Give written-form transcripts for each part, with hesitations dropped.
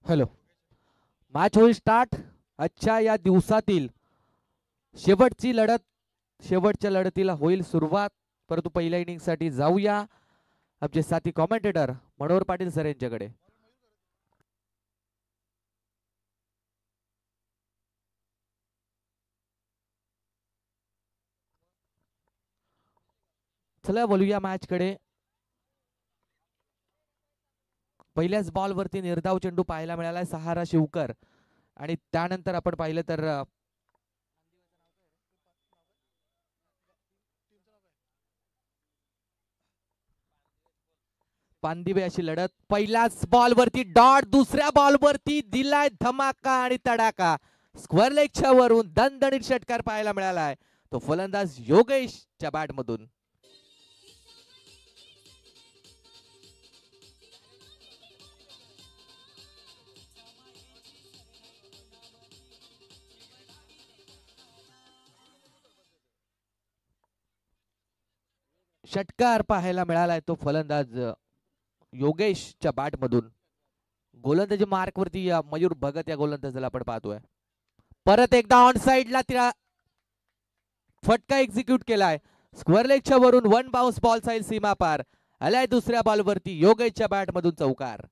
Hello, match होईल start. आजच्या या दिवसातील शेवटची लढत, शेवटच्या लढतीला होईल सुरुवात. परंतु पहिल्या इनिंग साठी जाऊया आमचे साथी कॉमेंटेटर मनोहर पाटील सर यांच्याकडे. चला बोलूया मॅच कडे. पहिल्याच बॉल वरती निर्धाव चेंडू पाहायला मिळालाय सहारा शिवकर. आणि त्यानंतर आपण पाहिलं तर पांदिवे अशी लढत. पहिल्याच बॉल वरती डॉट, दुसऱ्या बॉल वरती दिलाय धमाका आणि तडाका. स्क्वेअर लेगच्या वरून दणदणीत षटकार पाहायला मिळालाय. तो फलंदाज योगेशच्या बॅट मधून. षटकार पाहायला मिळालाय तो फलंदाज योगेशच्या बॅट मधून. गोलंदाजी मार्क वरती मयूर भगत या गोलंदाजाला आपण पाहतोय. परत एकदा ऑन साइडला तिला फटका एक्झिक्यूट केलाय. स्क्वेअर लेगच्या वरून वन बाउन्स बॉल साईल सीमा पार. आलाय दुसऱ्या बॉल वरती योगेशच्या बॅट मधून चौकार.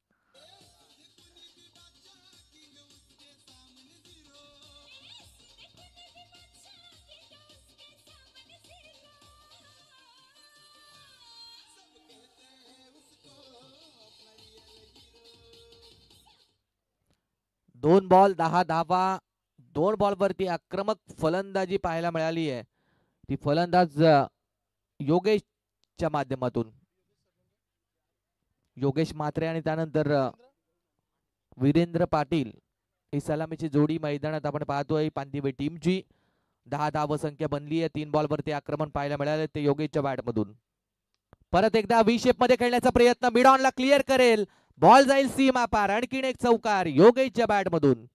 दोन बॉल 10 धावा. दोन बॉल वरती आक्रमक फलंदाजी पाहायला मिळाली आहे. ती फलंदाज योगेशच्या माध्यमातून. योगेश म्हात्रे आणि त्यानंतर वीरेंद्र पाटील ही सलामीची जोडी मैदानात आपण पाहतोय पांदिवे टीमची. 10 धाव संख्या बनली आहे. 3 बॉल वरती आक्रमण पाहायला मिळाले ते योगेशच्या बॅट मधून. परत एकदा व्ही शेप मध्ये खेळण्याचा प्रयत्न, मिड ऑन ला क्लिअर करेल, बॉल जाईल सीमा पार. आणखीन एक चौकार योगेशच्या बॅट मधून.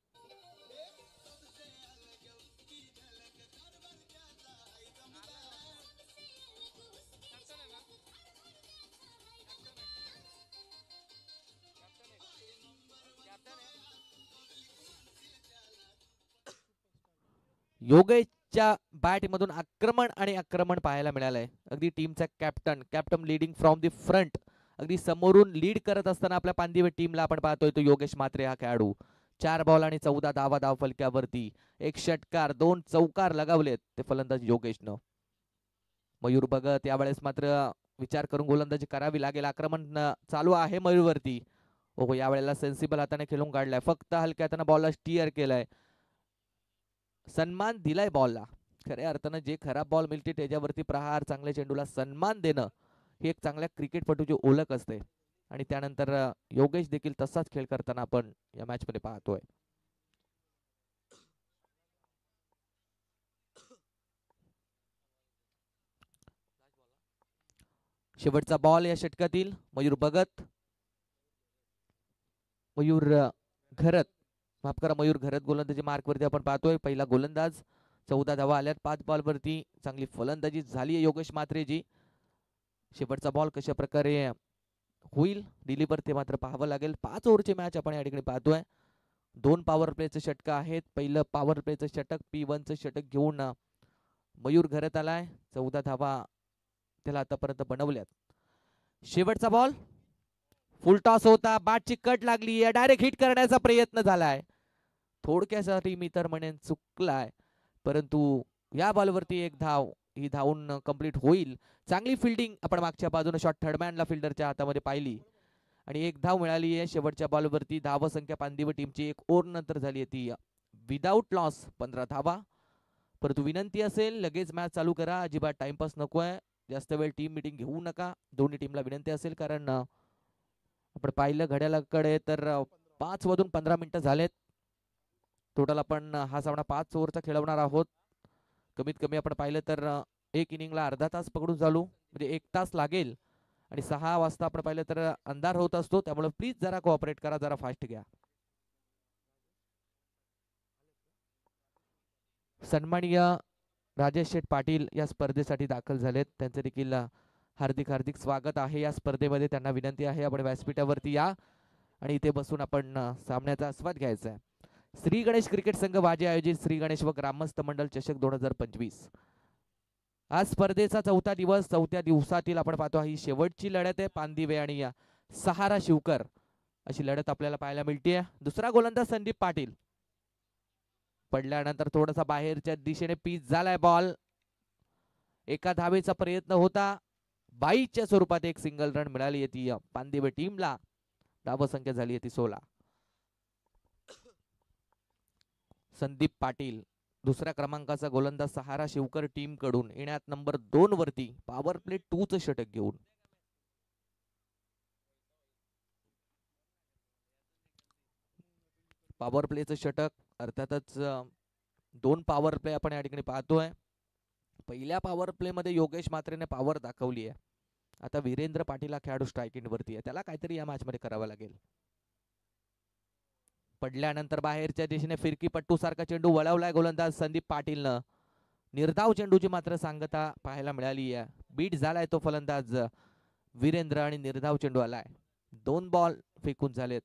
योगेशच्या बॅट मधून आक्रमण आणि आक्रमण पाहायला मिळालंय. अगदी टीमचा captain leading from the front. अगदी समोरून लीड करत असताना आपल्या पांदिवे टीमला आपण पाहतोय तो योगेश म्हात्रे हा खेळाडू. 4 बॉल आणि 14 धावा धाव फलक्यावरती. एक षटकार, 2 चौकार लगावलेत ते फलंदाज योगेशनं. मयूर भगत यावेळेस मात्र विचार करून गोलंदाजी करावी लागेल. आक्रमण चालू आहे मयूर वरती. हो, यावेळेला सेन्सिबल हाताने खेळून काढलाय. फक्त हलक्या हाताने बॉलला स्टीअर केलाय. सन्मान दिलाय बॉलला. खऱ्या अर्थानं जे खराब बॉल मिळते त्याच्यावरती प्रहार, चांगल्या चेंडूला सन्मान देणं ही एक चांगल्या क्रिकेटपटूची ओळख असते. आणि त्यानंतर योगेश देखील तसाच खेळ करताना आपण या मॅच मध्ये पाहतोय. शेवटचा बॉल या षटकातील. मयूर भगत, मयूर घरत, माफ करा मयूर घरत गोलंदाजी मार्क वरती आपण पाहतोय. पहिला गोलंदाज. 14 धावा आल्यात 5 बॉल वरती. चांगली फलंदाजी झाली आहे योगेश म्हात्रेजी. शेवटचा बॉल कशा प्रकारे होईल डिलिव्हर ते मात्र पाहावं लागेल. 5 ओव्हरची मॅच आपण या ठिकाणी पाहतोय. 2 पॉवर प्लेचं षटक आहेत. पहिलं पॉवर प्लेचं षटक P1 चं षटक घेऊन मयूर घरत आलाय. 14 धावा त्याला आतापर्यंत बनवल्यात. शेवटचा बॉल फुल टॉस होता. बॅटची कट लागली आहे. डायरेक्ट हिट करण्याचा प्रयत्न झालाय. थोडक्यासाठी मी तर म्हणेन चुकलाय. परंतु या बॉलवरती एक धाव ही धावून कंप्लीट होईल. चांगली फिल्डिंग आपण मागच्या बाजूने शॉट थर्डमॅनला फिल्डरच्या हातामध्ये पाहिली आणि एक धाव मिळाली आहे. शेवटच्या बॉलवरती धाव संख्या पांदिवे टीमची 1 ओव्हर नंतर झाली आहे ती विदाउट लॉस 15 धावा. परंतु विनंती असेल लगेच मॅच चालू करा. अजिबात टाइमपास नकोय. जास्त वेळ टीम मीटिंग घेऊ नका. दोन्ही टीमला विनंती असेल कारण आपण पाहिलं घड्याळाकडे तर 5 वाजून 15 मिनिटं झालेत. टोटल आपण हा सामना 5 ओव्हरचा खेळवणार आहोत. कमीत कमी आपण पाहिलं तर एक इनिंगला अर्धा तास पकडून चालू म्हणजे 1 तास लागेल. आणि 6 वाजता आपण पाहिलं तर अंधार होत असतो. त्यामुळे प्लीज जरा कोऑपरेट करा, जरा फास्ट घ्या. सन्माननीय राजेश शेठ पाटील या स्पर्धेसाठी दाखल झालेत. त्यांचे देखील हार्दिक हार्दिक स्वागत आहे या स्पर्धेमध्ये. त्यांना विनंती आहे आपण व्यासपीठावरती या आणि इथे बसून आपण सामन्याचा आस्वाद घ्यायचा आहे. श्री गणेश क्रिकेट संघ वाजे आयोजित श्री गणेश व ग्रामस्थ मंडळ चषक 2025. आज स्पर्धेचा चौथा दिवस. चौथ्या दिवसातील आपण पाहतो ही शेवटची लढत आहे. पानदिवे आणि सहारा शिवकर अशी लढत आपल्याला पाहायला मिळते. दुसरा गोलंदाज संदीप पाटील. पडल्यानंतर थोडासा बाहेरच्या दिशेने पीच झालाय बॉल. एका धावेचा प्रयत्न होता. 22च्या स्वरूपात एक सिंगल रन मिळाली ती पानदिवे टीमला. धाव संख्या झाली ती 16. संदीप पाटील दुसऱ्या क्रमांकाचा गोलंदाज सहारा शिवकर टीम कडून येण्यात नंबर 2 वरती पॉवर प्ले 2 चं षटक घेऊन. पॉवर प्लेचं षटक अर्थातच 2 पॉवर प्ले आपण या ठिकाणी पाहतोय. पहिल्या पॉवर प्ले मध्ये योगेश मात्रेने पॉवर दाखवली आहे. आता वीरेंद्र पाटील हा खेळाडू स्ट्रायकिंग वरती आहे. त्याला काहीतरी या मॅच मध्ये करावं लागेल. पडल्यानंतर बाहेरच्या दिशेने फिरकी पट्टू सारखा चेंडू वळवलाय गोलंदाज संदीप पाटीलनं. निर्धाव चेंडूची मात्र सांगता पाहायला मिळाली आहे. बीट झालाय तो फलंदाज वीरेंद्र आणि निर्धाव चेंडू आलाय. 2 बॉल फेकून झालेत.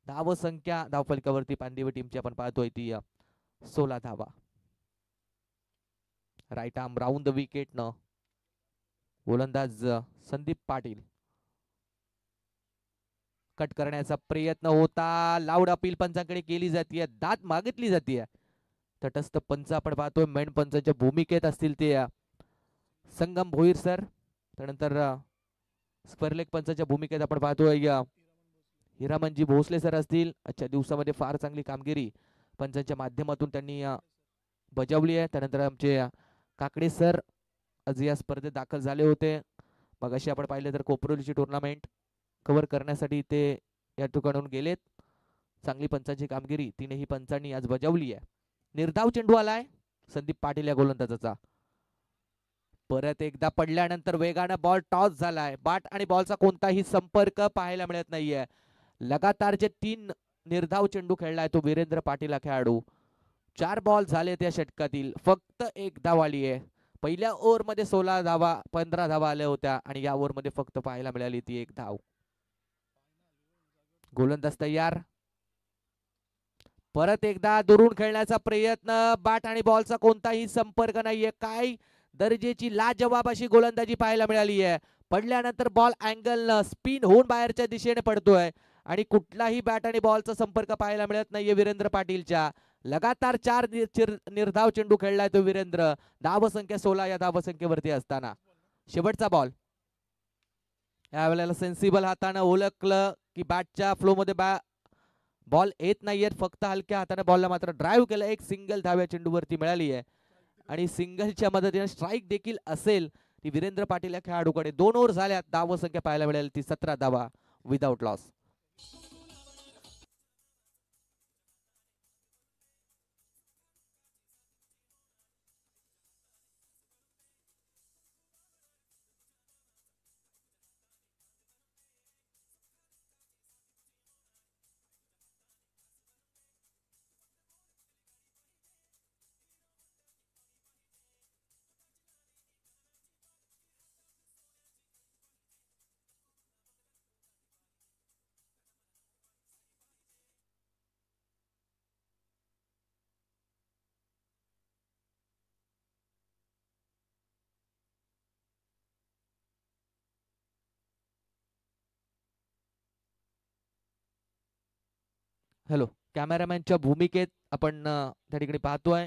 धाव संख्या धावफलकावरती पानदिवे टीमची आपण पाहतोय ती 16 धावा. Right arm round the wicket न गोलंदाज संदीप पाटील. कट करण्याचा प्रयत्न होता. लाऊड अपील पंचांकडे केली जाते. दाद मागितली जाते. तटस्थ पंच आपण पाहतोय मेन पंचांच्या भूमिकेत असतील ते संगम भोईर सर. त्यानंतर स्क्वेअरलेग पंचांच्या भूमिकेत आपण पाहतोय हिरामनजी भोसले सर असतील. आजच्या दिवसामध्ये फार चांगली कामगिरी पंचांच्या माध्यमातून त्यांनी बजावली आहे. त्यानंतर आमचे काकडे सर आज या स्पर्धेत दाखल झाले होते. मग अशी आपण पाहिले तर कोपरोलीची टुर्नामेंट कव्हर करण्यासाठी ते या ठिकाणून गेलेत. चांगली पंचांची कामगिरी तीनही पंचांनी आज बजावली आहे. निर्धाव चेंडू आलाय संदीप पाटील या गोलंदाजाचा. परत एकदा पडल्यानंतर वेगानं बॉल टॉस झालाय. बॅट आणि बॉलचा कोणताही संपर्क पाहायला मिळत नाहीये. लगातारचे 3 निर्धाव चेंडू खेळलाय तो वीरेंद्र पाटील हा खेळाडू. 4 बॉल झाले त्या षटकातील. फक्त 1 धाव आली आहे. पहिल्या ओव्हर मध्ये 16 धावा 15 धावा आल्या होत्या आणि या ओव्हर मध्ये फक्त पाहायला मिळाली ती 1 धाव. गोलंदाज तयार. परत एकदा दुरून खेळण्याचा प्रयत्न. बॅट आणि बॉलचा कोणताही संपर्क नाहीये. काय दर्जेची लाजवाब अशी गोलंदाजी पाहायला मिळाली आहे. पडल्यानंतर बॉल अँगल स्पिन होऊन बाहेरच्या दिशेने पडतोय आणि कुठलाही बॅट आणि बॉलचा संपर्क पाहायला मिळत नाहीये वीरेंद्र पाटीलच्या. लगातार 4 निर्धाव चेंडू खेळलाय तो वीरेंद्र. धाव संख्या 16 या धाव संख्येवरती असताना शेवटचा बॉल. यावेळेला सेन्सिबल हाताने ओळखलं की बॅटच्या फ्लो मध्ये बॉल येत नाहीये. फक्त हलक्या हाताने बॉलला मात्र ड्राईव्ह केलं. एक सिंगल धाव्या चेंडूवरती मिळाली आहे आणि सिंगलच्या मदतीने स्ट्राईक देखील असेल ती वीरेंद्र पाटील या खेळाडूकडे. 2 ओव्हर झाल्यात. धाव संख्या पाहायला मिळेल ती 17 धावा विदाउट लॉस. हॅलो, कॅमेरामॅनच्या भूमिकेत आपण त्या ठिकाणी पाहतोय.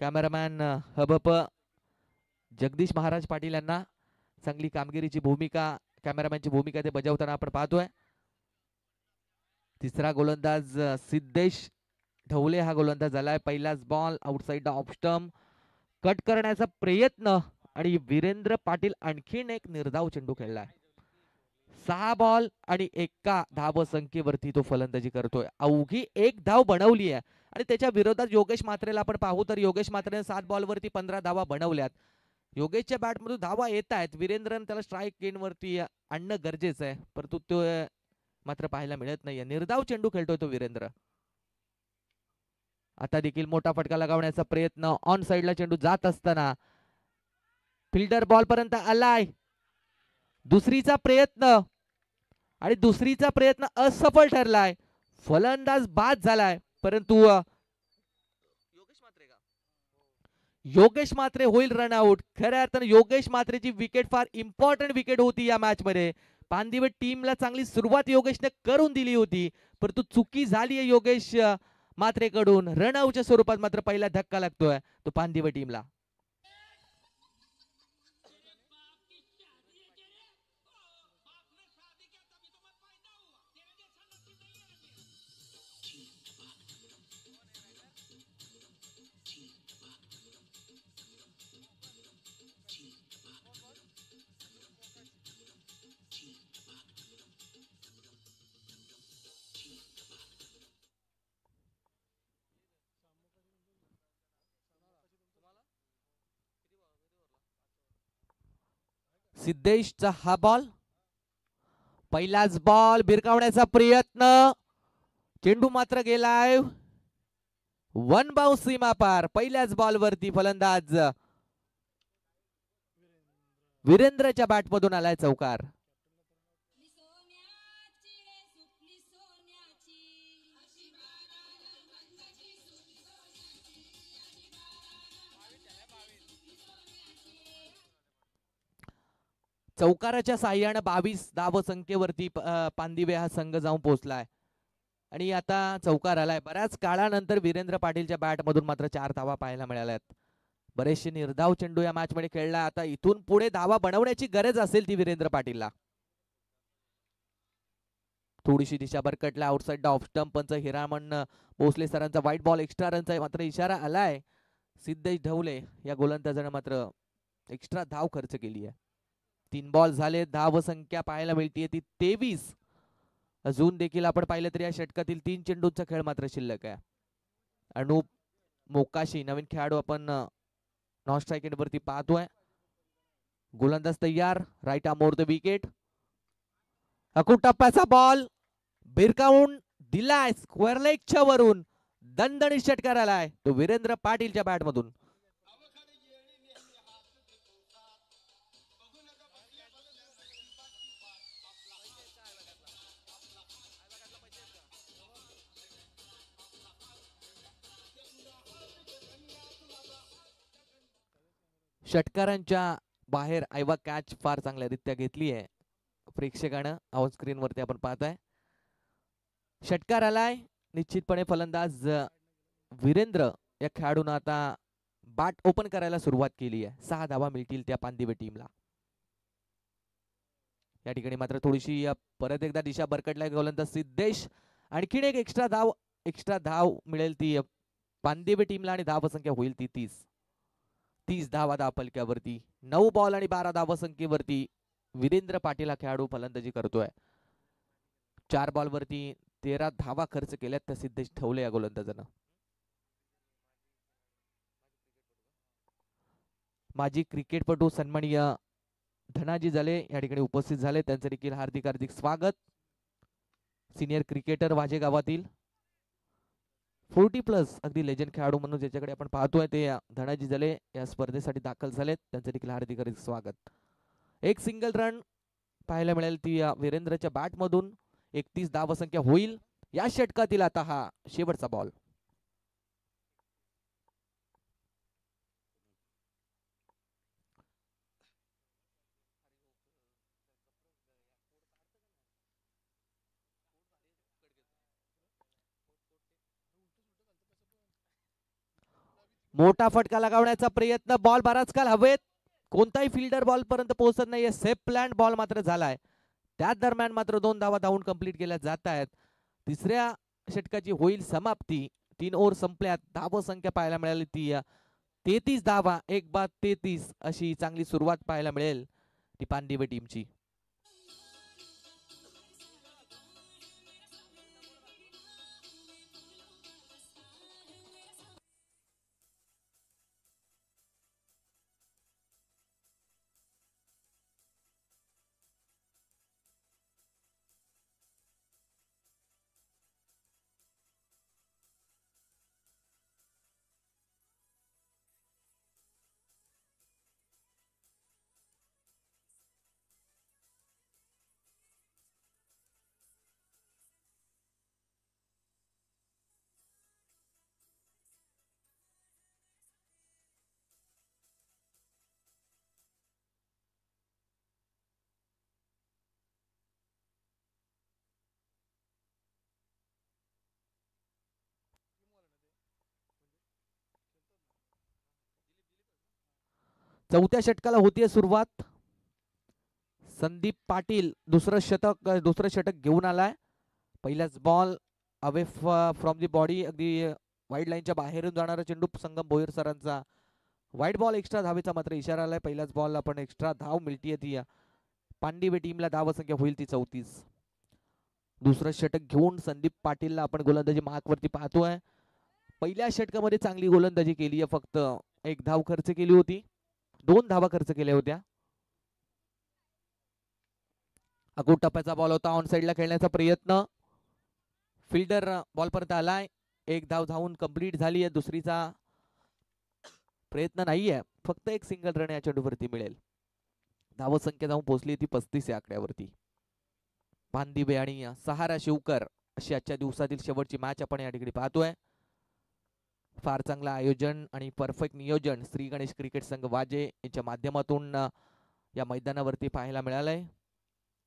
कॅमेरामॅन हबप जगदीश महाराज पाटील यांना चांगली कामगिरीची भूमिका कॅमेरामॅनची भूमिका ते बजावताना आपण पाहतोय. तिसरा गोलंदाज सिद्धेश ढवले हा गोलंदाज झालाय. पहिलाच ball outside off stump. Cut करण्याचा प्रयत्न आणि वीरेंद्र पाटील आणखीन एक निर्धाव चेंडू खेळलाय. 6 बॉल आणि 1 धाव संख्येवरती तो फलंदाजी करतोय. अवघी 1 धाव बनवली आहे आणि त्याच्या विरोधात योगेश मात्रेला आपण पाहू तर योगेश मात्रेने 7 बॉलवरती 15 धावा बनवल्यात. योगेशच्या बॅटमधून धावा येत आहेत. वीरेंद्रन त्याला स्ट्राईक गेनवरती आणणं गरजेचं आहे परंतु तो मात्र पाहायला मिळत नाहीये. निर्धाव चेंडू खेळतोय तो वीरेंद्र. आता देखील मोठा फटका लगावण्याचा प्रयत्न. ऑन साइडला चेंडू जात असताना फिल्डर बॉल पर्यंत आलाय. दुसरीचा प्रयत्न आणि दुसरीचा प्रयत्न असफल ठरलाय. फलंदाज बाद झालाय, परंतु योगेश मात्रे होईल रनआउट. खऱ्या अर्थानं योगेश मात्रेची विकेट फार इम्पॉर्टंट विकेट होती या मॅच मध्ये. पानदिवे टीमला चांगली सुरुवात योगेशने करून दिली होती, परंतु चुकी झाली आहे योगेश मात्रेकडून. रनआउटच्या स्वरूपात मात्र पहिला धक्का लागतोय तो पानदिवे टीमला. सिद्धेशचा हा बॉल, पहिलाच बॉल भिरकावण्याचा प्रयत्न, चेंडू मात्र गेलाय वन बाउन्स सीमा पार. पहिल्याच बॉल वरती फलंदाज वीरेंद्रच्या बॅट मधून आलाय चौकार. चौकाराच्या साह्याने 22 धाव संख्येवरती पानदिवे हा संघ जाऊन पोहोचलाय. आणि आता चौकार आलाय. बऱ्याच काळानंतर वीरेंद्र पाटीलच्या बॅट मधून मात्र 4 धावा पाहायला मिळाल्यात. बरेचसे निर्धाव चेंडू या मॅच मध्ये खेळला. आता इथून पुढे धावा बनवण्याची गरज असेल ती वीरेंद्र पाटीलला. थोडीशी दिशा भरकटला आउटसाइड ऑफ स्टंप. पंच हिरामण भोसले सरांचा व्हाईट बॉल एक्स्ट्रा रनचा मात्र इशारा आलाय. सिद्धेश ढवले या गोलंदाजाने मात्र एक्स्ट्रा धाव खर्च केली आहे. 3 बॉल झाले, धाव संख्या पाहायला मिळते ती 23. अजून देखील आपण पाहिलं तरी या षटकातील 3 चेंडूंचा खेळ मात्र शिल्लक आहे. अनुप मोकाशी नवीन खेळाडू आपण नॉन स्ट्राइक एंड वरती पाहतोय. गोलंदाज तयार, right arm over the wicket. अकूट टप्प्याचा बॉल भिरकावून दिलाय स्क्वेअर लेगच्या वरून. दणदणीत षटकार आलाय तो वीरेंद्र पाटीलच्या बॅट मधून. षटकारांच्या बाहेर आयवा कॅच फार चांगल्यारीत्या घेतली आहे प्रेक्षकानं. ऑन स्क्रीन वरती आपण पाहताय षटकार आलाय. निश्चितपणे फलंदाज वीरेंद्र या खेळाडूने आता बॅट ओपन करायला सुरुवात केली आहे. 6 धावा मिळतील त्या पानदिवे टीमला. या ठिकाणी मात्र थोडीशी परत एकदा दिशा भरकटलाय गोलंदाज सिद्धेश. आणखीन एक एक्स्ट्रा धाव मिळेल ती पानदिवे टीमला आणि धाव संख्या होईल ती 30 धावा धावपलक्यावरती. 9 बॉल आणि 12 धाव संख्येवरती वीरेंद्र पाटील हा खेळाडू फलंदाजी करतोय. 4 बॉल वरती 13 धावा खर्च केल्यात त्या सिद्धेश ठेवले या गोलंदाजानं. माजी क्रिकेटपटू सन्माननीय धनाजी जाले या ठिकाणी उपस्थित झाले. त्यांचे देखील हार्दिक हार्दिक स्वागत. सिनियर क्रिकेटर वाजे गावातील 40+ अगदी लेजंड खेळाडू म्हणून ज्याच्याकडे आपण पाहतोय ते धनाजी जाले या स्पर्धेसाठी दाखल झालेत. त्यांचे देखील हार्दिक हार्दिक स्वागत. एक सिंगल रन पाहायला मिळेल ती वीरेंद्रच्या बॅट मधून. 31 धाव संख्या होईल या षटकातील. आता हा शेवटचा बॉल. मोठा फटका लगावण्याचा प्रयत्न, बॉल बराच काल हवेत, कोणताही फिल्डर बॉल पर्यंत पोहोचत नाहीये. सेफ प्लॅन बॉल मात्र झालाय. त्याच दरम्यान मात्र 2 धावा धावून कंप्लीट केल्या जात आहेत. तिसऱ्या षटकाची होईल समाप्ती. 3 ओव्हर संपल्यात. धाव संख्या पाहायला मिळाली ती 33 धावा. 1 बाद 33 अशी चांगली सुरुवात पाहायला मिळेल ती पानदिवे टीमची. चौथ्या षटकाला होतीये सुरुवात. संदीप पाटील दुसरं षटक घेऊन आलाय. पहिलाच ball away from the body, अगदी वाईड लाईनच्या बाहेरून जाणारा चेंडू. संगम भोईर सरांचा वाईट बॉल, एक्स्ट्रा धावेचा मात्र इशारा आलाय. पहिलाच बॉल आपण एक्स्ट्रा धाव मिळतीये ती पांडिवे टीमला. धाव संख्या होईल ती 34. दुसरं षटक घेऊन संदीप पाटीलला आपण गोलंदाजी मार्कवरती पाहतोय. पहिल्या षटकामध्ये चांगली गोलंदाजी केली आहे, फक्त 1 धाव खर्च केली होती, 2 धावा खर्च केल्या होत्या. अगोट टप्प्याचा बॉल होता, ऑन साइडला खेळण्याचा प्रयत्न. फिल्डर बॉल परत आलाय. 1 धाव धावून कंप्लीट झाली आहे. दुसरीचा प्रयत्न नाहीये, फक्त 1 सिंगल रन या चेंडूवरती मिळेल. धाव संख्या जाऊन पोहोचली ती 35 या आकड्यावरती. पांदिबे आणि सहारा शिवकर अशी आजच्या दिवसातील शेवटची मॅच आपण या ठिकाणी पाहतोय. फार चांगलं आयोजन आणि परफेक्ट नियोजन श्री गणेश क्रिकेट संघ वाजे यांच्या माध्यमातून या मैदानावरती पाहायला मिळालंय.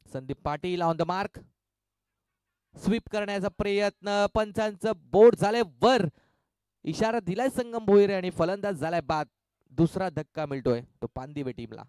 Sandeep Patil on the mark, sweep करण्याचा प्रयत्न. पंचांचं बोट झालंय वर, इशारा दिलाय संगम भोईरे आणि फलंदाज झालाय बाद. दुसरा धक्का मिळतोय तो पांदिवे टीमला.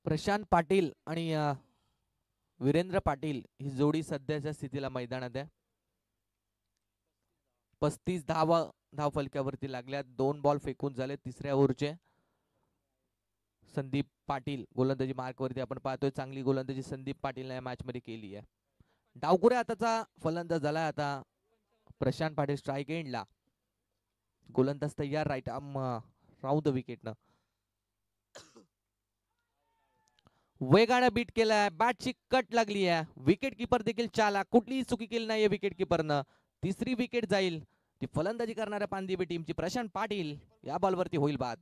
प्रशांत पाटील आणि वीरेंद्र पाटील ही जोडी सध्याच्या स्थितीला मैदानात आहे. 35 धाव फलक्यावरती लागल्यात. 2 बॉल फेकून झाले तिसऱ्या ओव्हरचे. संदीप पाटील गोलंदाजी मार्कवरती आपण पाहतोय. चांगली गोलंदाजी संदीप पाटीलने या मॅच मध्ये केली आहे. डावकुरे हाताचा फलंदाज झाला आता प्रशांत पाटील. स्ट्राईक एंडला गोलंदाज तयार, राईट आर्म राऊंड द विकेटनं. वेगाने बीट केलाय, बॅटची कट लागली आहे. विकेट किपर देखील चाला, कुठलीही चुकी केली नाहीये विकेट किपरनं. तिसरी विकेट जाईल. ती फलंदाजी करणाऱ्या पांदिबे टीमची प्रशांत पाटील या बॉलवरती होईल बाद.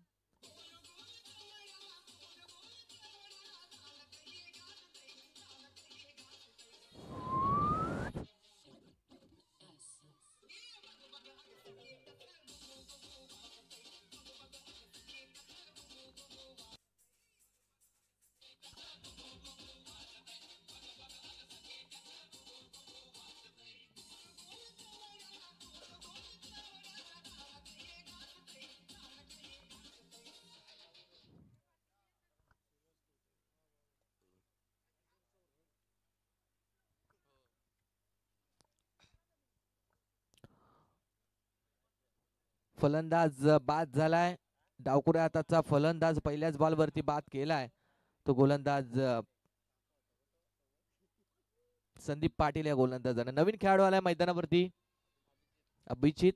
फलंदाज बाद झालाय. डावकुरे हाताचा फलंदाज पहिल्याच बॉलवरती बाद केलाय. तो गोलंदाज संदीप पाटील या गोलंदाजाने. नवीन खेळाडू आलाय मैदानावरती, अभिजित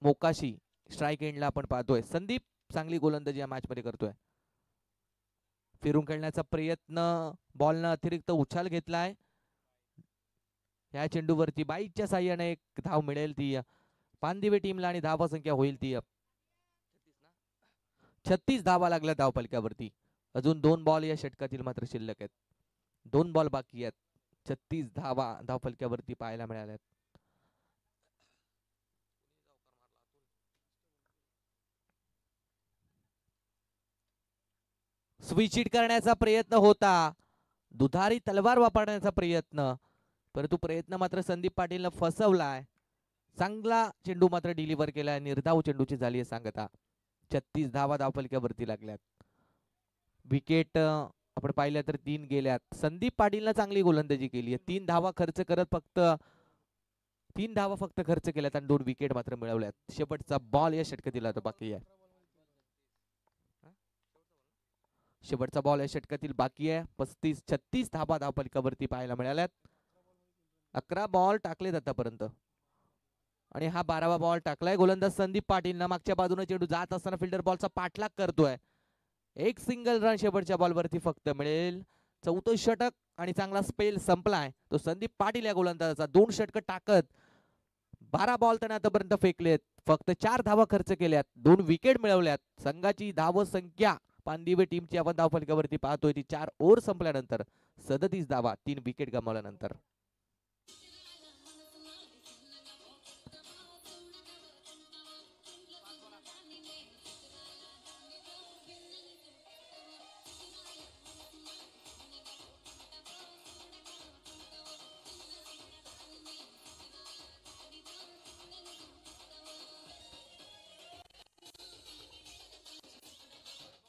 मोकाशी. स्ट्राईक एंडला आपण पाहतोय. संदीप चांगली गोलंदाजी या मॅच मध्ये करतोय. फिरून खेळण्याचा प्रयत्न, बॉलनं अतिरिक्त उछाल घेतलाय. या चेंडूवरती बाईच्या साह्याने 1 धाव मिळेल ती पांदिवे टीमला आणि धावा संख्या होईल ती 36 धावा लागल्या धाव फलक्यावरती. अजून 2 बॉल या षटकातील मात्र शिल्लक आहेत. 2 बॉल बाकी आहेत. 36 धावा धाव फलक्यावरती पाहायला मिळाल्यात. स्विच हिट करण्याचा प्रयत्न होता, दुधारी तलवार वापरण्याचा प्रयत्न, परंतु प्रयत्न मात्र संदीप पाटीलनं फसवलाय. चांगला चेंडू मात्र डिलिव्हर केलाय. निर्धाव चेंडूची झाली आहे सांगता. 36 धावा धावफलक्यावरती लागल्यात. विकेट आपण पाहिल्या तर 3 गेल्यात. संदीप पाटीलनं चांगली गोलंदाजी केली आहे. 3 धावा खर्च करत फक्त 3 धावा फक्त खर्च केल्यात आणि 2 विकेट मात्र मिळवल्यात. शेवटचा बॉल या षटकातील आता बाकी आहे. शेवटचा बॉल या षटकातील बाकी आहे. 36 धावा धावफलकावरती पाहायला मिळाल्यात. 11 बॉल टाकलेत आतापर्यंत आणि हा 12वा बॉल टाकलाय. गोलंदाज संदीप पाटील मागच्या बाजूने चेंडू जात असताना फिल्डर बॉलचा पाठलाग करतोय. 1 सिंगल रन शेवटच्या बॉलवरती फक्त मिळेल. 4थं षटक आणि चांगला स्पेल संपलाय तो संदीप पाटील या गोलंदाजाचा. 2 षटक टाकत 12 बॉल त्याने आतापर्यंत फेकलेत, फक्त 4 धावा खर्च केल्यात, 2 विकेट मिळवल्यात. संघाची धाव संख्या पानदिवे टीमची आपण धाव फलकावरती पाहतोय ती 4 ओव्हर संपल्यानंतर 37 धावा, 3 विकेट गमावल्यानंतर.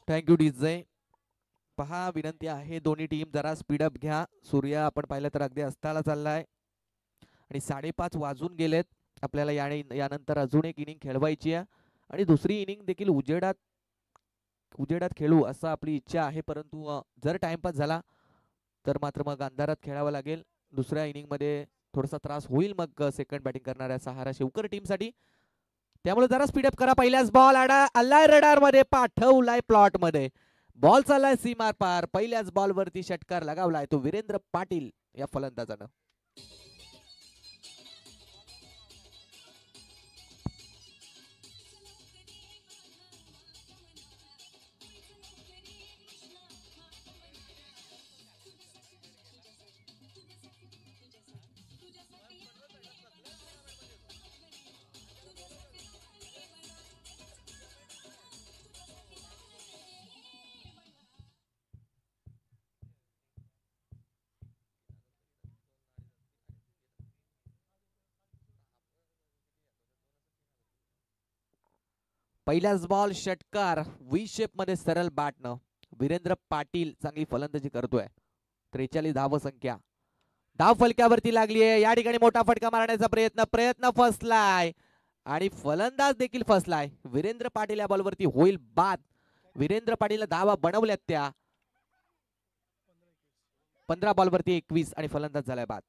Thank you DJ. पहा, विनंती आहे दोन्ही टीम जरा स्पीडअप घ्या. सूर्य आपण पाहिलं तर अगदी अस्ताला चाललाय आणि 5:30 वाजून गेलेत. आपल्याला यानंतर अजून एक इनिंग खेळवायची आहे आणि दुसरी इनिंग देखील उजेडात खेळू असं आपली इच्छा आहे. परंतु जर टाइमपास झाला तर मात्र मग अंधारात खेळावं लागेल. दुसऱ्या इनिंग मध्ये थोडासा त्रास होईल मग सेकंड बॅटिंग करणाऱ्या सहारा शिवकर टीमसाठी. त्यामुळे जरा स्पीडअप करा. पहिल्याच बॉल आलाय रडार मध्ये, पाठवलाय प्लॉट मध्ये. बॉल चाललाय सीमार पार. पहिल्याच बॉल वरती षटकार लगावलाय तो वीरेंद्र पाटील या फलंदाजानं. पहिल्याच बॉल षटकार व्ही शेप मध्ये सरळ बॅटनं. वीरेंद्र पाटील चांगली फलंदाजी करतोय. 43 धाव संख्या धाव फलक्यावरती लागली आहे. या ठिकाणी मोठा फटका मारण्याचा प्रयत्न फसलाय आणि फलंदाज देखील फसलाय. वीरेंद्र पाटील या बॉलवरती होईल बाद. वीरेंद्र पाटील धावा बनवल्यात त्या. 15 बॉलवरती 21 आणि फलंदाज झालाय बाद.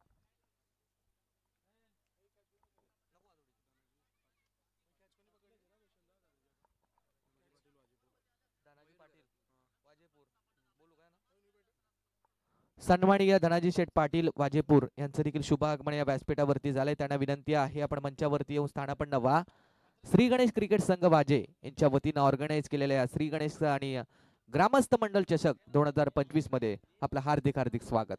सन्माननीय धनाजी शेठ पाटील वाजेपूर यांचं देखील शुभ आगमन या व्यासपीठावरती झालंय. त्यांना विनंती आहे आपण मंचावरती येऊन स्थानापन्न व्हा. श्री गणेश क्रिकेट संघ वाजे यांच्या वतीनं ऑर्गनाइज केलेल्या श्री गणेश आणि ग्रामस्थ मंडल चषक 2025 मध्ये आपलं हार्दिक हार्दिक स्वागत.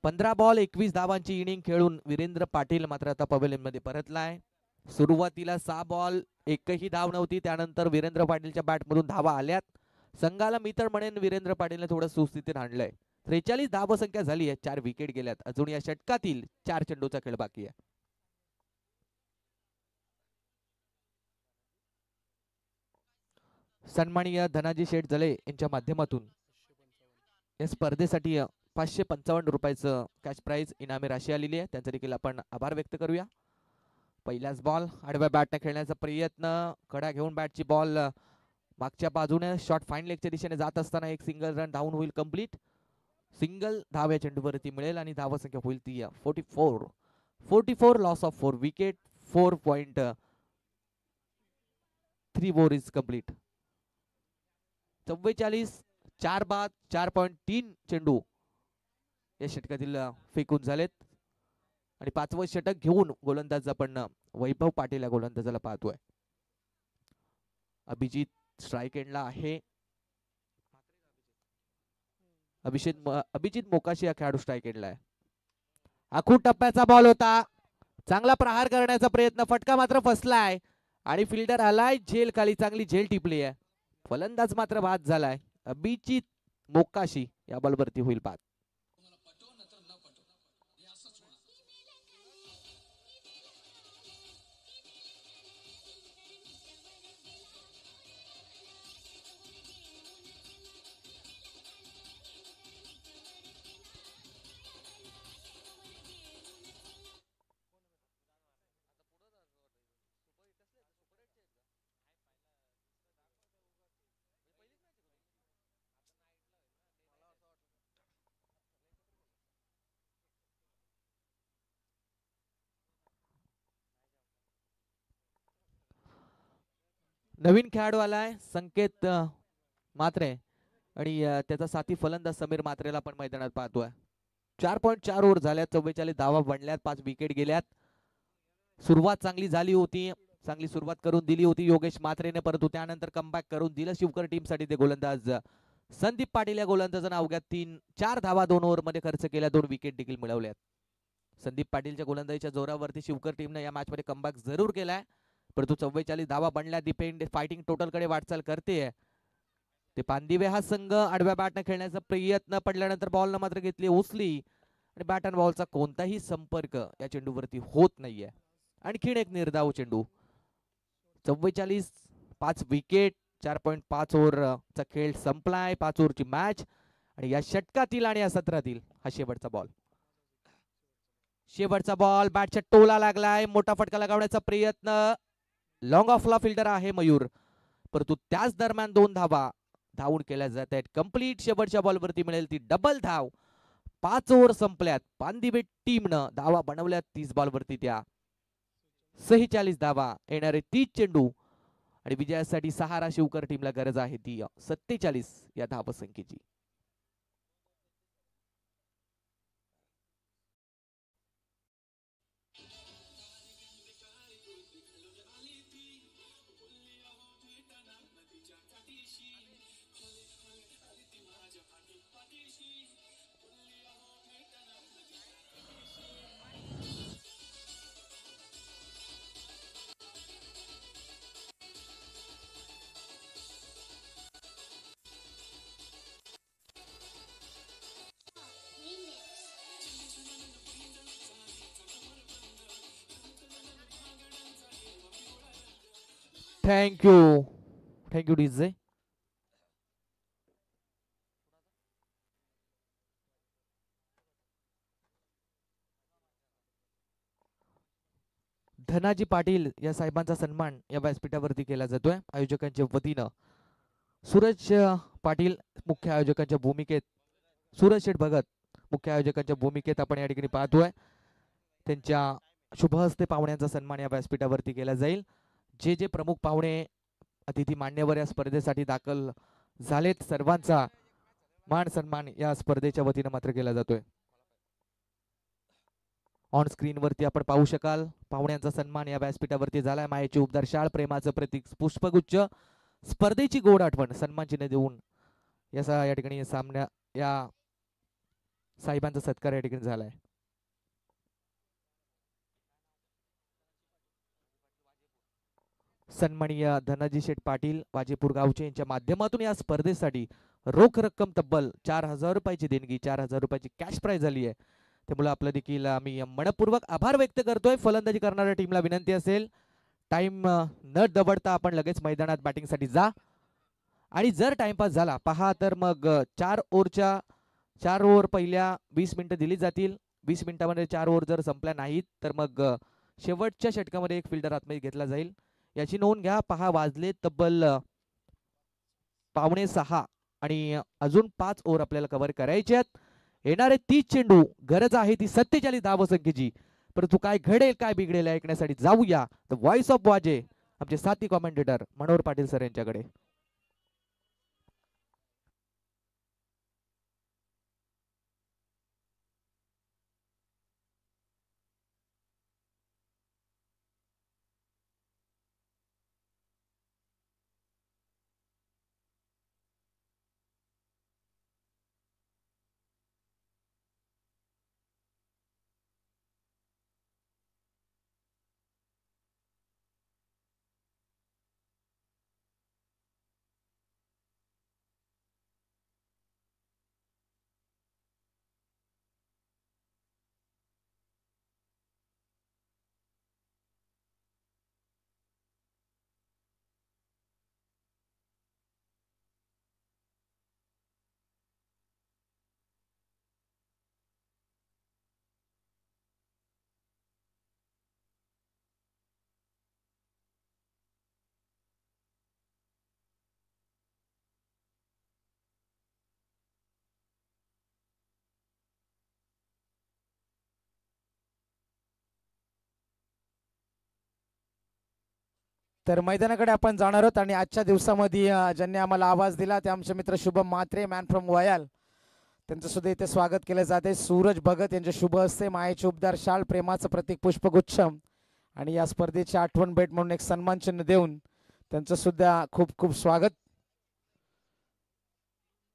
15 बॉल 21 धावांची इनिंग खेळून वीरेंद्र पाटील मात्र आता पवेलियन मध्ये परतलाय. सुरुवातीला 6 बॉल एकही धाव नव्हती. त्यानंतर वीरेंद्र पाटीलच्या बॅटमधून धावा आल्यात. संघाला मी तर म्हणेन वीरेंद्र पाटीलने थोडं सुस्थितीत आणलंय. 43 धाव संख्या झाली आहे. 4 विकेट गेल्यात. अजून या षटकातील 4 चेंडूचा खेळ बाकी आहे. सन्माननीय धनाजी शेठ जले यांच्या माध्यमातून या स्पर्धेसाठी 555 रुपयाचं कॅश प्राइज इनामी राशी आलेली आहे. त्यांचा देखील आपण आभार व्यक्त करूया. पहिलाच बॉल आडव्या बॅटने खेळण्याचा प्रयत्न. कडा घेऊन बॅटची बॉल मागच्या बाजूने शॉट फाईन लेगच्या दिशेने जात असताना एक सिंगल रन डाऊन होईल कंप्लीट. सिंगल धाव या चेंडूवरती मिळेल आणि धाव संख्या होईल ती 44. Loss of 4 wicket. 4.3 over is complete. 44 4 बाद 4.3 चेंडू या षटकातील फेकून झालेत आणि 5वं षटक घेऊन गोलंदाज आपण वैभव पाटील या गोलंदाजाला पाहतोय. अभिजित स्ट्राइक एंडला आहे. अभिजित मोकाशी हा खेळाडू स्ट्राइक एंडला आहे. आखूड टप्प्याचा बॉल होता. चांगला प्रहार करण्याचा प्रयत्न. फटका मात्र फसलाय आणि फिल्डर आलाय झेल खाली. चांगली झेल टिपली आहे. फलंदाज मात्र बाद झालाय. अभिजित मोकाशी या बॉलवरती होईल बाद. नवीन खेळाडू आलाय संकेत मात्रे आणि त्याचा साथी फलंदाज समीर मात्रेला पण मैदानात पाहतोय. 4.4 ओव्हर झाल्यात, 44 धावा बनल्यात, 5 विकेट गेल्यात. सुरुवात चांगली झाली होती, चांगली सुरुवात करून दिली होती योगेश म्हात्रेने, परंतु त्यानंतर कमबॅक करून दिलं शिवकर टीमसाठी ते गोलंदाज संदीप पाटील. या गोलंदाजानं अवघ्या 4 धावा 2 ओव्हर मध्ये खर्च केल्या, 2 विकेट देखील मिळवल्यात. संदीप पाटीलच्या गोलंदाजीच्या जोरावरती शिवकर टीमने या मॅच मध्ये कमबॅक जरूर केलाय, परंतु 44 धावा बनल्या. डिपेंड फायटिंग टोटल कडे वाटचाल करते ते पानदिवे. हा संघ आडव्या बॅटने खेळण्याचा प्रयत्न पडल्यानंतर बॉलनं मात्र घेतली उचली आणि बॅट अँड बॉलचा कोणताही संपर्क या चेंडूवरती होत नाहीये. आणखीन एक निर्धाव चेंडू. 44, 5 विकेट, 4.5 ओव्हरचा खेळ संपलाय. 5 ओव्हरची मॅच आणि या षटकातील आणि या सत्रातील हा शेवटचा बॉल. शेवटचा बॉल बॅटच्या टोला लागलाय. मोठा फटका लगावण्याचा प्रयत्न. लॉंग ऑफला फिल्डर आहे मयूर, परंतु त्याच दरम्यान 2 धावा धावून केल्या जात आहेत. कंप्लीट शेवटच्या बॉलवरती मिळेल ती डबल धाव. 5 ओव्हर संपल्यात. पानदिवे टीमनं धावा बनवल्यात 30 बॉलवरती, त्या 46 धावा. येणारे 30 चेंडू आणि विजयासाठी सहारा शिवकर टीमला गरज आहे ती 47 या धावसंख्येची. Thank you DJ. धनाजी पाटील या साहेबांचा सन्मान या व्यासपीठावरती केला जातोय आयोजकांच्या वतीनं. सूरज पाटील मुख्य आयोजकांच्या भूमिकेत, सूरज शेठ भगत मुख्य आयोजकांच्या भूमिकेत आपण या ठिकाणी पाहतोय. त्यांच्या शुभ हस्ते पाहुण्यांचा सन्मान या व्यासपीठावरती केला जाईल. जे जे प्रमुख पाहुणे अतिथी मान्यवर या स्पर्धेसाठी दाखल झालेत, सर्वांचा मान सन्मान या स्पर्धेच्या वतीनं मात्र केला जातोय. ऑन स्क्रीन वरती आपण पाहू शकाल पाहुण्यांचा सन्मान या व्यासपीठावरती झालाय. मायेची उपदार शाळ, प्रेमाचं प्रतीक पुष्पगुच्छ, स्पर्धेची गोड आठवण, सन्मान चिन्ह देऊन या ठिकाणी सामन्या या साहेबांचा सत्कार या ठिकाणी झालाय. सन्माननीय धनाजी शेठ पाटील वाजेपूर गावचे यांच्या माध्यमातून या स्पर्धेसाठी रोख रक्कम तब्बल 4,000 रुपयाची देणगी, 4,000 रुपयाची कॅश प्राइज झाली आहे. त्यामुळे आपलं देखील आम्ही मनपूर्वक आभार व्यक्त करतोय. फलंदाजी करणाऱ्या टीमला विनंती असेल, टाइम न दबडता आपण लगेच मैदानात बॅटिंगसाठी जा आणि जर टाइमपास झाला पहा तर मग 4 ओव्हर पहिल्या 20 मिनिटं दिली जातील. 20 मिनिटांमध्ये 4 ओव्हर जर संपल्या नाहीत तर मग शेवटच्या षटकामध्ये एक फिल्डर आतमध्ये घेतला जाईल. याची नोंद घ्या. पहा वाजले तब्बल 5:45 आणि अजून 5 ओव्हर आपल्याला कव्हर करायचे आहेत. येणारे 30 चेंडू, गरज आहे ती 47 धावसंख्येची. परंतु काय घडेल काय बिघडेल ऐकण्यासाठी जाऊया द व्हॉइस ऑफ वाजे आमचे साथी कॉमेंटेटर मनोहर पाटील सर यांच्याकडे. तर मैदानाकडे आपण जाणार आहोत आणि आजच्या दिवसामध्ये ज्यांनी आम्हाला आवाज दिला ते आमचे मित्र शुभम म्हात्रे, मॅन फ्रॉम वयाल. त्यांचं सुद्धा इथे स्वागत केलं जाते. सूरज भगत यांचे शुभ हस्ते मायेचे उपदार शाल प्रेमाचं प्रतीक पुष्पगुच्छ आणि या स्पर्धेची आठवण भेट म्हणून एक सन्मान चिन्ह देऊन त्यांचं सुद्धा खूप खूप स्वागत.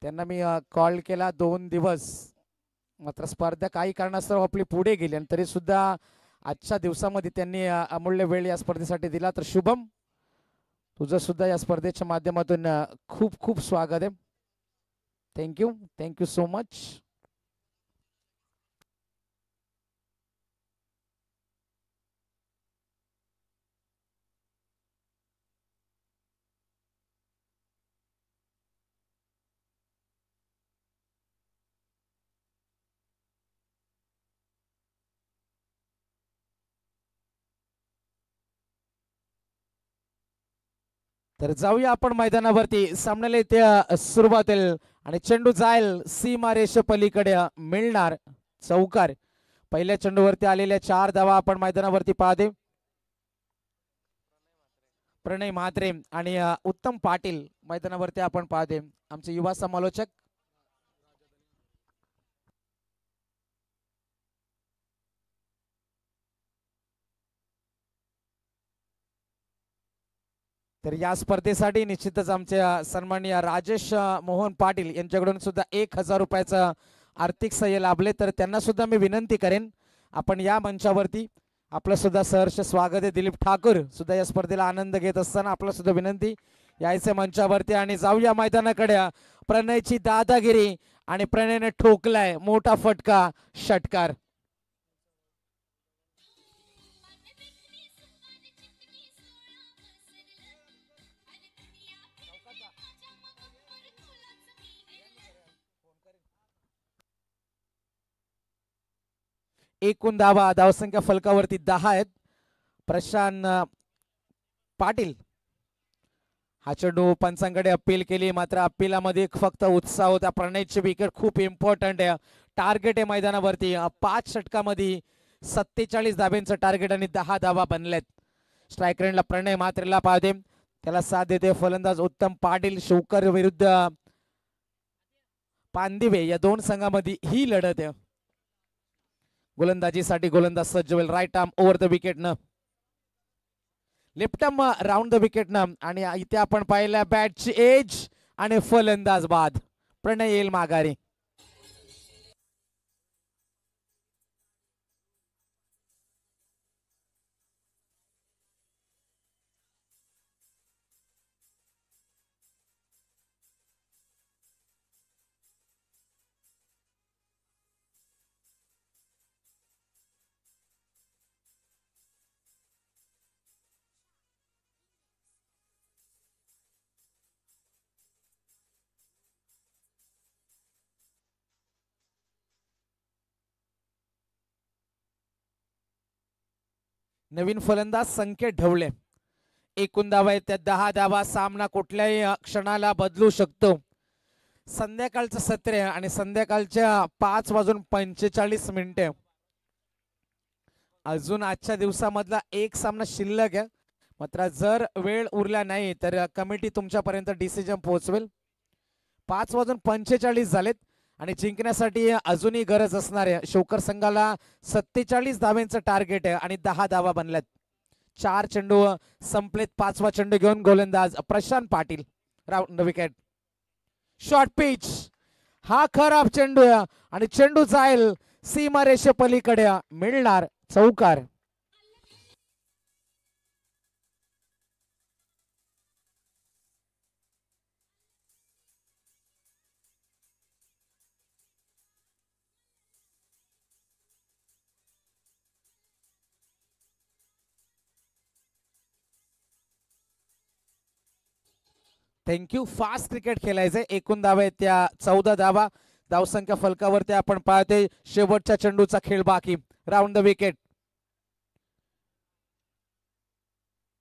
त्यांना मी कॉल केला 2 दिवस, मात्र स्पर्धा काही कारणास्तव आपली पुढे गेली आणि तरी सुद्धा आजच्या दिवसामध्ये त्यांनी अमूल्य वेळ या स्पर्धेसाठी दिला. तर शुभम, तुझं सुद्धा या स्पर्धेच्या माध्यमातून खूप खूप स्वागत आहे. Thank you so much. तर जाऊया आपण मैदानावरती. सामन्याला इथे सुरुवात होईल आणि चेंडू जाईल सीमारेषे पलीकडे मिळणार चौकार. पहिल्या चेंडूवरती आलेल्या 4 धावा आपण मैदानावरती पाहते. प्रणय म्हात्रे आणि उत्तम पाटील मैदानावरती आपण पाहते, आमचे युवा समालोचक. तर या स्पर्धेसाठी निश्चितच आमचे सन्माननीय राजेश मोहन पाटील यांच्याकडून सुद्धा 1000 रुपयाचं आर्थिक सहाय्य लाभले. तर त्यांना सुद्धा मी विनंती करेन, आपण या मंचावरती. आपलं सुद्धा सहर्ष स्वागत आहे. दिलीप ठाकूर सुद्धा या स्पर्धेला आनंद घेत असताना आपलं सुद्धा विनंती यायचं मंचावरती. आणि जाऊया मैदानाकडे. प्रणयची दादागिरी आणि प्रणयने ठोकलाय मोठा फटका, षटकार. एकूण धावसंख्या फलकावरती 10 आहेत. प्रशांत पाटील हा चेंडू पंचांकडे अपील केली, मात्र अपीलामध्ये फक्त उत्साह होता. प्रणयची विकेट खूप इम्पॉर्टंट आहे. टार्गेट आहे मैदानावरती 5 षटकामध्ये 47 धाब्यांचं टार्गेट आणि 10 धावा बनल्यात. स्ट्राईक रेंजला प्रणय म्हात्रेला पाहते, त्याला साथ देते फलंदाज उत्तम पाटील. शौकर विरुद्ध पांदिवे या 2 संघामध्ये ही लढत आहे. गोलंदाजीसाठी गोलंदाज सज्ज होईल. Right arm over the wicket न, left arm round the wicket न. आणि इथे आपण पाहिलं बॅटची एज आणि फलंदाज बाद. प्रणय येईल माघारी. नवीन फलंदाज संकेत ढवळे. एकूण धावा आहेत त्या 10 धावा. सामना कुठल्याही क्षणाला बदलू शकतो. संध्याकाळचं सत्र आहे आणि संध्याकाळच्या 5:45 अजून आजच्या दिवसामधला एक सामना शिल्लक आहे. मात्र जर वेळ उरला नाही तर कमिटी तुमच्यापर्यंत डिसिजन पोहोचवेल. 5:45 झालेत आणि जिंकण्यासाठी अजूनही गरज असणार आहे. शौकर संघाला 47 धाव्यांचं टार्गेट आहे आणि 10 धावा बनल्यात. 4 चेंडू संपलेत. 5वा चेंडू घेऊन गोलंदाज Prashant Patil. Round wicket. Short pitch, हा खराब चेंडू आणि चेंडू जाईल सीमारेषे पलीकडे मिळणार चौकार. थँक्यू. फास्ट क्रिकेट खेळायचंय. एकूण धावा आहेत त्या 14 धावा. धावसंख्या फलकावरती आपण पाहते. शेवटच्या चेंडूचा खेळ बाकी. Round the wicket.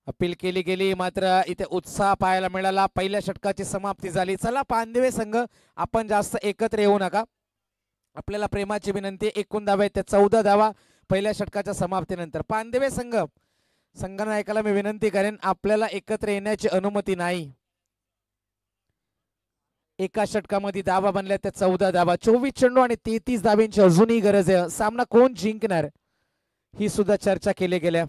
अपील केली गेली, मात्र इथे उत्साह पाहायला मिळाला. पहिल्या षटकाची समाप्ती झाली. चला पांदिवे संघ, आपण जास्त एकत्र येऊ नका. आपल्याला प्रेमाची विनंती. एकूण धावा आहेत त्या 14 धावा पहिल्या षटकाच्या समाप्तीनंतर. पांदिवे संघ, संघनायकाला मी विनंती करेन, आपल्याला एकत्र येण्याची अनुमती नाही. एका षटकामध्ये धावा बनल्या त्या 14 धावा. 24 चेंडू आणि 33 धाव्यांची अजूनही गरज आहे. सामना कोण जिंकणार ही सुद्धा चर्चा केली गेल्या.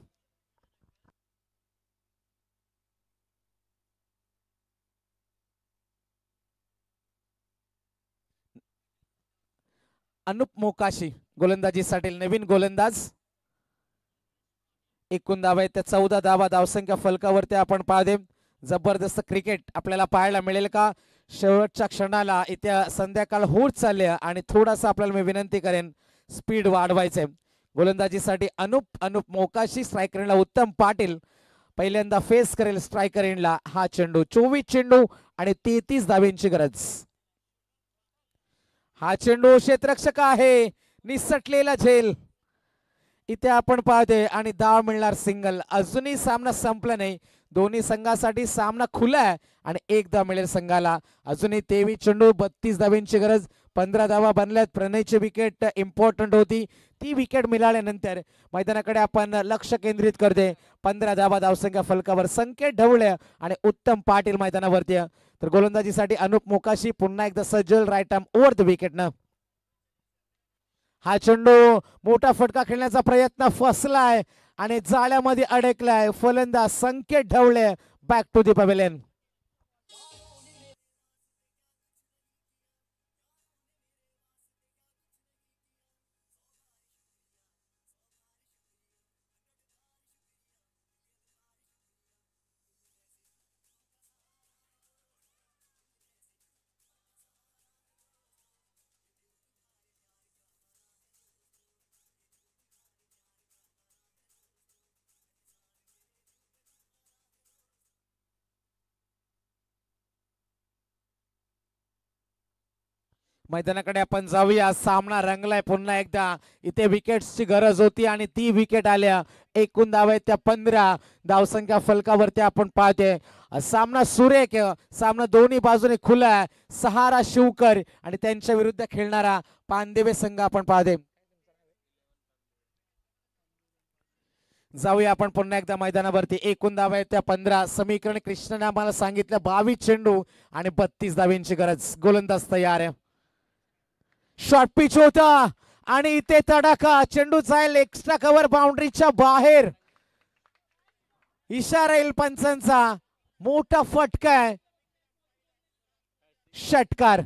अनुप मोकाशी गोलंदाजीसाठी नवीन गोलंदाज. एकूण धावा आहेत त्या 14 धावा. धावसंख्या फलकावरती आपण पाहते. जबरदस्त क्रिकेट आपल्याला पाहायला मिळेल का? शेवटच्या क्षणाला इथे संध्याकाळ होत चालले आणि थोडासा आपल्याला मी विनंती करेन स्पीड वाढवायचंय. गोलंदाजीसाठी अनुप मोकाशी. स्ट्रायकर एंडला उत्तम पाटील पहिल्यांदा फेस करेल स्ट्रायकर एंडला हा चेंडू. 24 चेंडू आणि 33 धाव्यांची गरज. हा चेंडू क्षेत्ररक्षक आहे. निसटलेला झेल इथे आपण पाहतोय आणि धाव मिळणार सिंगल. अजूनही सामना संपला नाही. दोन्ही संघासाठी सामना खुला आहे आणि एक धाव मिळेल संघाला. अजूनही 23 चेंडू 32 धाव्यांची गरज. 15 धावा बनल्यात. प्रणयची विकेट इम्पॉर्टंट होती. ती विकेट मिळाल्यानंतर मैदानाकडे आपण लक्ष केंद्रित करते. 15 धावा धावसंख्या फलकावर. संकेत ढवळे आणि उत्तम पाटील मैदानावरती. तर गोलंदाजीसाठी अनुप मोकाशी पुन्हा एकदा सज्जल. Right arm over the wicket न. हा चेंडू मोठा फटका खेळण्याचा प्रयत्न फसलाय आणि जाळ्यामध्ये अडकलाय. फलंदाज Sanket Dhawale back to the pavilion. मैदानाकडे आपण जाऊया. सामना रंगलाय पुन्हा एकदा. इथे विकेट्सची गरज होती आणि ती विकेट आल्या. एकूण धावा आहेत त्या 15. धावसंख्या फलकावरती आपण पाहते. सामना सुरेख. सामना दोन्ही बाजूने खुला आहे. सहारा शिवकर आणि त्यांच्या विरुद्ध खेळणारा पानदेवे संघ आपण पाहते. जाऊया आपण पुन्हा एकदा मैदानावरती. एकूण धावा आहेत त्या 15. समीकरण कृष्णने आम्हाला सांगितलं 22 चेंडू आणि 32 धाव्यांची गरज. गोलंदाज तयार आहे. शॉर्ट पिच होता आणि इथे तडाखा. चेंडू जाईल एक्स्ट्रा कव्हर बाउंड्रीच्या बाहेर. इशारा येईल पंचांचा. मोठा फटका आहे. षटकार.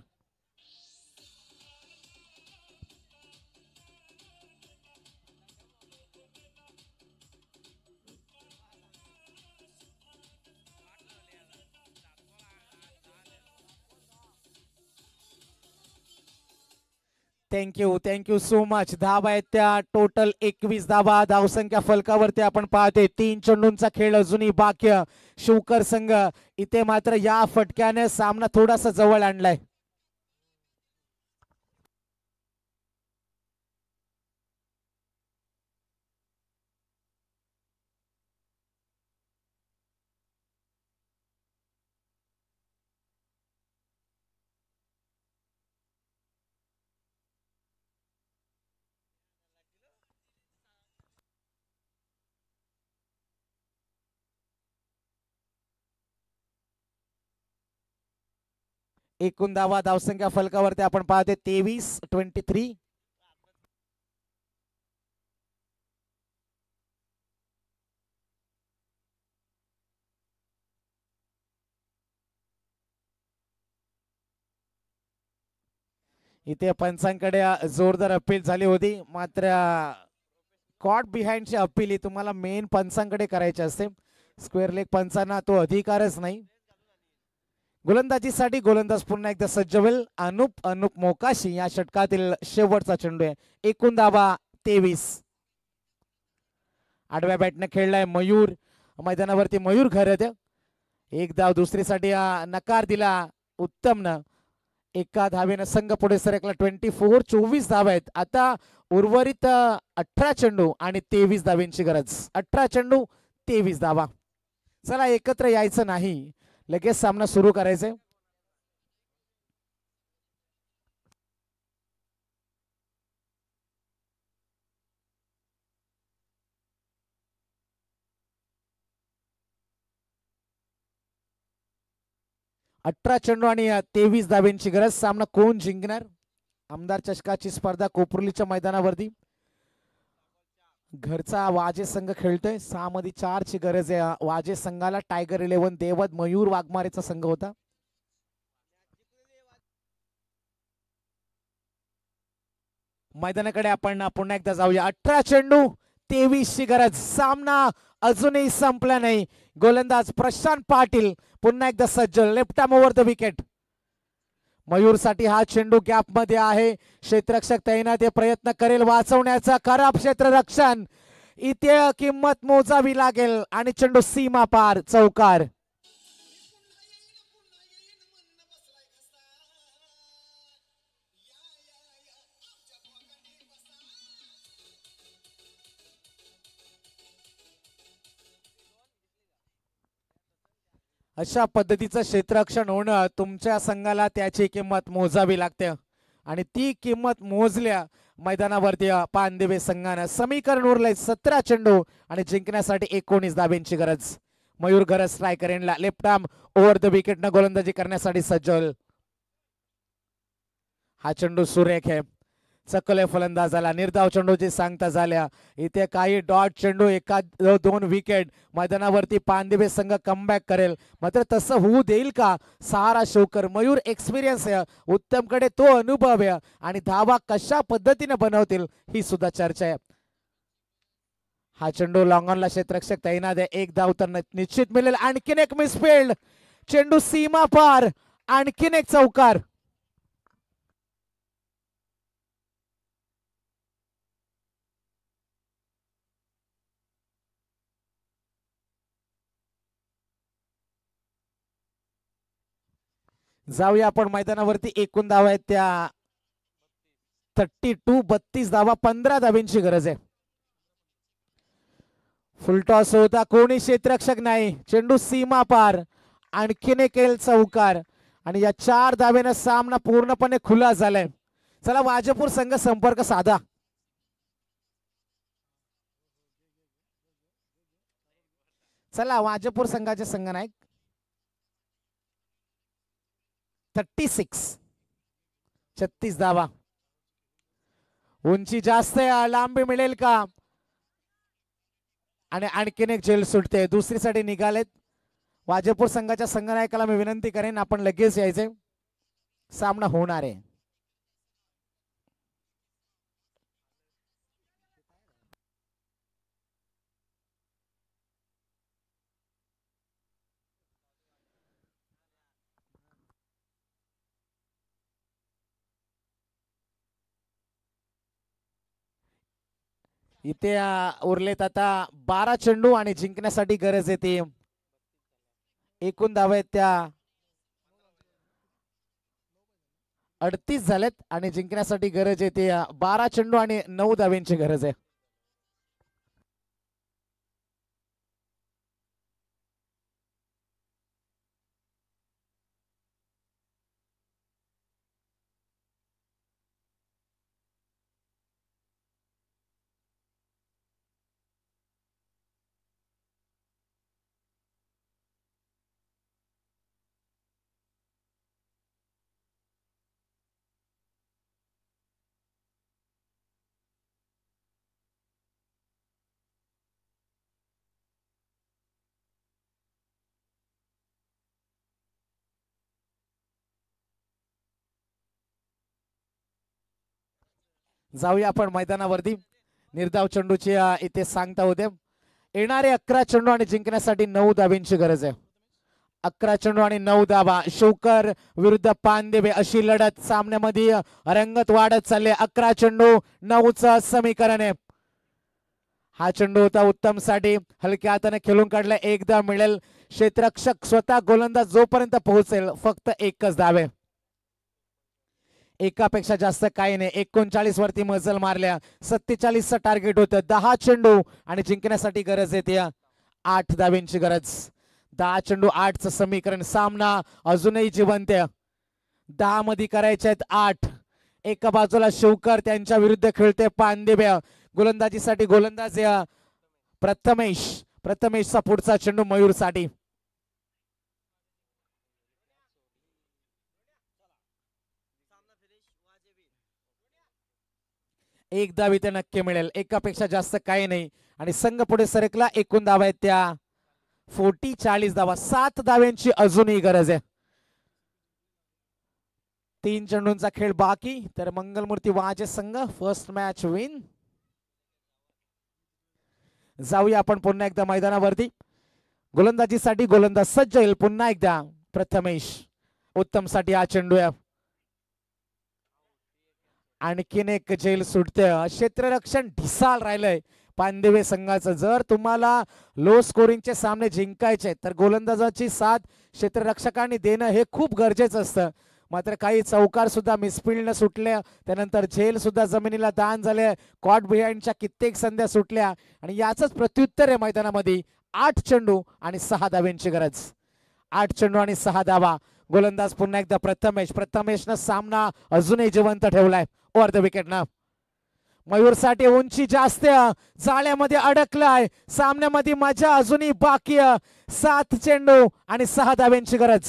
Thank you so much. धावा आहेत त्या टोटल 21 धावा. धावसंख्या फलकावरती आपण पाहते. 3 चेंडूंचा खेळ अजूनही बाकी. शिवकर संघ इथे मात्र या फटक्याने सामना थोडासा जवळ आणलाय. एकूण धावा धावसंख्या फलकावरती आपण पाहते 23-23. इथे पंचांकडे जोरदार अपील झाली होती. मात्र कॉट बिहाइंडची अपील ही तुम्हाला मेन पंचांकडे करायची असते. स्क्वेअर लेग पंचांना तो अधिकारच नाही. गोलंदाजीसाठी गोलंदाज पुन्हा एकदा सज्ज होईल. अनुप मोकाशी या षटकातील शेवटचा चेंडू आहे. एकूण धावा 23. आडव्या बॅटने खेळलाय मयूर. मैदानावरती मयूर घरत. एक धाव दुसरीसाठी नकार दिला उत्तम न. एका धावेनं संघ पुढे सरकला. 24 धावा आहेत. आता उर्वरित 18 चेंडू आणि 23 धाव्यांची गरज. 18 चेंडू 23 धावा. चला एकत्र यायचं नाही. लगेच सामना सुरू करायचंय. 18 चेंडू आणि 23 धाब्यांची गरज. सामना कोण जिंकणार? आमदार चषकाची स्पर्धा कोपरलीच्या मैदानावरती घरचा वाजे संघ खेळतोय. 6 मध्ये 4 ची गरज आहे वाजे संघाला. टायगर 11 देवद मयूर वाघमारेचा संघ होता. मैदानाकडे आपण पुन्हा एकदा जाऊया. 18 चेंडू 23 ची गरज. सामना अजूनही संपला नाही. गोलंदाज प्रशांत पाटील पुन्हा एकदा सज्ज. Left arm over the wicket. Mayur साठी हा चेंडू गॅप मध्ये आहे. क्षेत्ररक्षक तैनात प्रयत्न करेल वाचवण्याचा. खराब क्षेत्ररक्षण. इथे किंमत मोजावी लागेल आणि चेंडू सीमा पार. चौकार. अशा पद्धतीचं क्षेत्ररक्षण होणं तुमच्या संघाला त्याची किंमत मोजावी लागते आणि ती किंमत मोजल्या मैदानावरती पानदेवे संघानं. समीकरण उरलंय 17 चेंडू आणि जिंकण्यासाठी 19 धाब्यांची गरज. मयूर गरज स्ट्रायकर एंडला. Left arm over the wicket न गोलंदाजी करण्यासाठी सज्ज. हा चेंडू सुरेख आहे. चकले फलंदाजाला. निर्धाव चेंडूची सांगता झाल्या. इथे काही डॉट चेंडू, 1-2 विकेट. मैदानावरती पानदेवे संघ कमबॅक करेल. मात्र तसं होऊ देईल का सहारा शोकर? मयूर एक्सपिरियन्स आहे, उत्तम कडे तो अनुभव आहे आणि धावा कशा पद्धतीने बनवतील ही सुद्धा चर्चा आहे. हा चेंडू लॉंगॉनला क्षेत्ररक्षक तैनात आहे. 1 धाव तर निश्चित मिळेल. आणखीन एक मिसफिल्ड. चेंडू सीमा पार. आणखीन एक चौकार. जाऊया आपण मैदानावरती. एकूण धावा आहेत त्या 32 धावा. 15 धाब्यांची गरज आहे. फुलटॉस होता. कोणी क्षेत्ररक्षक नाही. चेंडू सीमा पार. आणखीन एक चौकार आणि या 4 धाब्याने सामना पूर्णपणे खुला झालाय. चला वाजपूर संघ संपर्क साधा. चला वाजपूर संघाचे संघनायक. 36 धावा. उंची जास्त आहे. लांबी मिळेल का? आणि आणखीन एक झेल सुटते. दुसरीसाठी निघालेत वाजपूर संघाच्या संघनायकाला मी विनंती करेन आपण लगेच यायचे. सामना होणार आहे. इथे उरलेत आता 12 चेंडू आणि जिंकण्यासाठी गरज येते. एकूण धावा आहेत त्या 38 झालेत आणि जिंकण्यासाठी गरज येते 12 चेंडू आणि 9 धाव्यांची गरज आहे. जाऊया आपण मैदानावरती. निर्धाव चेंडूची इथे सांगता होते. येणारे 11 चेंडू आणि जिंकण्यासाठी 9 धाब्यांची गरज आहे. 11 चेंडू आणि 9 धाबा. शोकर विरुद्ध पानदेवे अशी लढत सामन्यामध्ये रंगत वाढत चालले. 11 चेंडू 9चं समीकरण आहे. हा चेंडू होता उत्तम साठी. हलक्या हाताने खेळून काढला. एकदा मिळेल. क्षेत्ररक्षक स्वतः गोलंदाज जोपर्यंत पोहोचेल फक्त एकच धावे. एकापेक्षा जास्त काही नाही. 39 वरती मजल मारल्या. 47चं टार्गेट होतं. 10 चेंडू आणि जिंकण्यासाठी गरज येते 8 धाव्यांची गरज. 10 चेंडू 8चं समीकरण. सामना अजूनही जिवंत. 10 मध्ये करायचे आहेत 8. एका बाजूला शौकर त्यांच्या विरुद्ध खेळते पानदेवे. गोलंदाजीसाठी गोलंदाज प्रथमेशचा पुढचा चेंडू मयूर साठी. एक धाव इथे नक्की मिळेल, एकापेक्षा जास्त काही नाही. आणि संघ पुढे सरकला. एकूण धावा आहेत त्या 40 धावा. 7 धाव्यांची अजूनही गरज आहे. 3 चेंडूंचा खेळ बाकी. तर मंगलमूर्ती वाजे संघ फर्स्ट मॅच विन. जाऊया आपण पुन्हा एकदा मैदानावरती. गोलंदाजीसाठी गोलंदाज सज्ज येईल पुन्हा एकदा. प्रथमेश उत्तम साठी हा चेंडू आहे. आणखीन एक झेल सुटते. क्षेत्ररक्षण ढिसाळ राहिलंय पानदेवे संघाचं. जर तुम्हाला लो स्कोरिंगचे सामने जिंकायचे तर गोलंदाजाची साथ क्षेत्ररक्षकांनी देणं हे खूप गरजेचं असतं. मात्र काही चौकार सुद्धा मिसफिल्ड सुटल्या, त्यानंतर झेल सुद्धा जमिनीला दान झाले. कॉट बिहाइंडच्या कित्येक संध्या सुटल्या आणि याचंच प्रत्युत्तर आहे मैदानामध्ये. 8 चेंडू आणि 6 धाव्यांची गरज. 8 चेंडू आणि 6 धावा. गोलंदाज पुन्हा एकदा प्रथमेश. प्रथमेशनं सामना अजूनही जिवंत ठेवलाय ओव्हर द विकेट ना. मयूरसाठी उंची जास्त, जाळ्यामध्ये अडकलाय. सामन्यामध्ये मजा अजूनही बाकी. 7 चेंडू आणि 6 धाव्यांची गरज.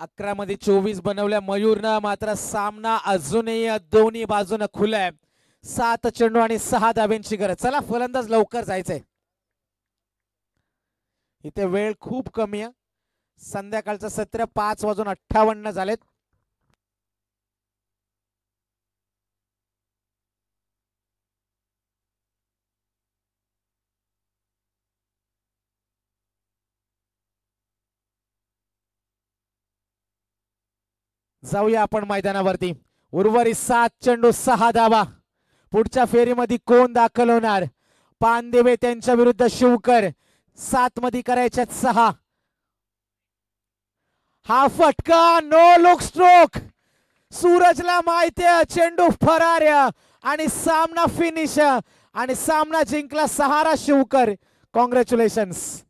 अकरा मध्ये 24 बनवल्या मयूरनं. मात्र सामना अजूनही दोन्ही बाजूने खुलाय. 7 चेंडू आणि 6 धाव्यांची गरज. चला फलंदाज लवकर जायचंय. इथे वेळ खूप कमी आहे. संध्याकाळचं सत्र 5:58 झालेत. जाऊया आपण मैदानावरती. उर्वरित 7 चेंडू 6 धावा. पुढच्या फेरीमध्ये कोण दाखल होणार? पानदेवे त्यांच्या विरुद्ध शिवकर. 7 मध्ये करायच्यात 6. हा फटका नो लुक स्ट्रोक. सूरजला माहिती चेंडू फरार आणि सामना फिनिश आणि सामना जिंकला सहारा शिवकर. कॉंग्रॅच्युलेशन्स.